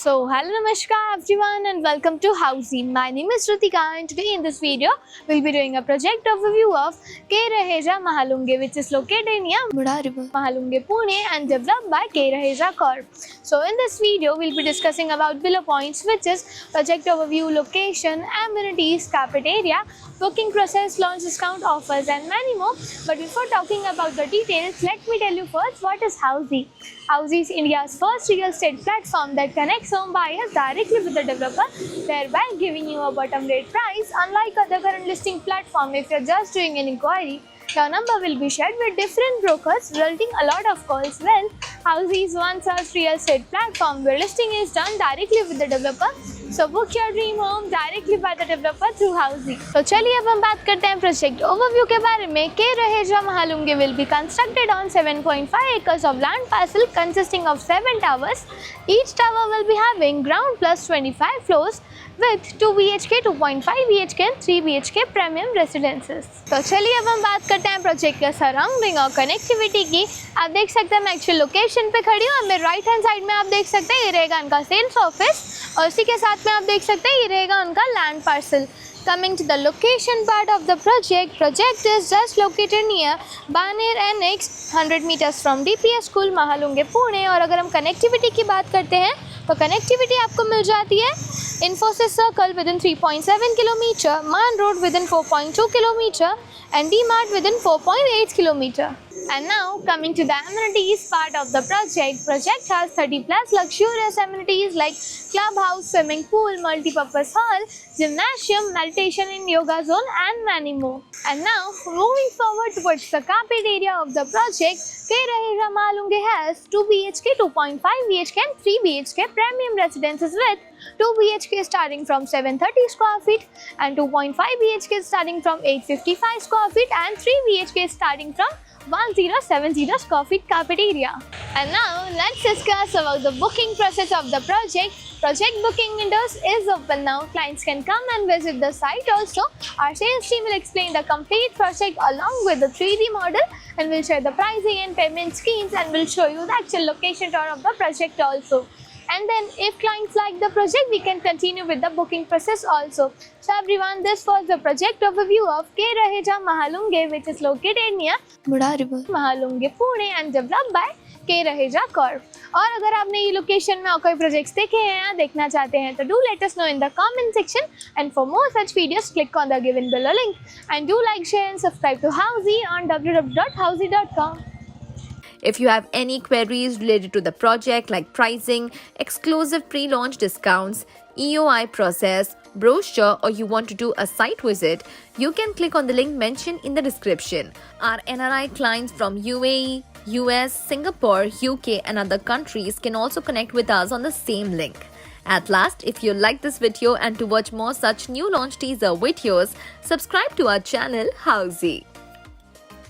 Hello Namaskar everyone and welcome to Housey. My name is Ritika and today in this video we'll be doing a project overview of K. Raheja Mahalunge, which is located near Mahalunge, Pune and developed by K. Raheja Corp. So in this video we'll be discussing about below points, which is project overview, location, amenities, carpet area, booking process, launch discount offers and many more. But before talking about the details, let me tell you first what is Housey. Housey is India's first real estate platform that connects home buyers directly with the developer, thereby giving you a bottom rate price. Unlike other current listing platform, if you're just doing an inquiry, your number will be shared with different brokers, resulting a lot of calls. Well, Housey is one such real estate platform where listing is done directly with the developer. So book your dream home directly by the developer through Housey. तो चलिए अब हम बात करते हैं project overview के बारे में. K. Raheja Mahalunge will be constructed on 7.5 acres of land parcel consisting of 7 towers. Each tower will be having ground plus 25 floors with 2 BHK, 2.5 BHK and 3 BHK premium residences. तो चलिए अब हम बात करते हैं प्रोजेक्ट के सराउंडिंग और connectivity की. आप देख सकते हैं मैं एक्चुअल लोकेशन पे खड़ी हूँ. मेरे राइट हैंड साइड में आप देख सकते हैं ये रहेगा उनका सेल्स ऑफिस और इसी के साथ में आप देख सकते हैं ये रहेगा उनका land parcel. Coming to the location part of the project is just located near Baner Annex, 100 meters from DPS School, Mahalunge, Pune. और अगर हम कनेक्टिविटी की बात करते हैं तो कनेक्टिविटी आपको मिल जाती है Infosys Circle within 3.7 kilometer, Man Road within 4.2 kilometer and D-Mart within 4.8 kilometer. And now coming to the amenities part of the project has 30 plus luxurious amenities like clubhouse, swimming pool, multi-purpose hall, gymnasium, meditation and yoga zone and many more. And now moving forward towards the carpet area of the project, K. Raheja Mahalunge has 2 BHK, 2.5 BHK and 3 BHK premium residences with 2 BHK starting from 730 square feet and 2.5 BHK starting from 855 square feet and 3 BHK starting from 1070 square feet carpet area. And now let's discuss about the booking process of the project. Project booking windows is open now. Clients can come and visit the site also. Our sales team will explain the complete project along with the 3D model and will share the pricing and payment schemes and will show you the actual location tour of the project also. And then if clients like the project, we can continue with the booking process also. So everyone, this was the project overview of K. Raheja Mahalunge, which is located near Mahalunge, Pune and developed by K. Raheja Corp. और अगर आपने ये location में और कोई projects देखे हैं या देखना चाहते हैं तो do let us know in the comment section, and for more such videos click on the given below link and do like, share and subscribe to Housey on www.housey.com. If you have any queries related to the project like pricing, exclusive pre-launch discounts, EOI process, brochure, or you want to do a site visit, you can click on the link mentioned in the description. Our NRI clients from UAE, US, Singapore, UK and other countries can also connect with us on the same link. At last, if you like this video and to watch more such new launch teaser videos, subscribe to our channel Housey.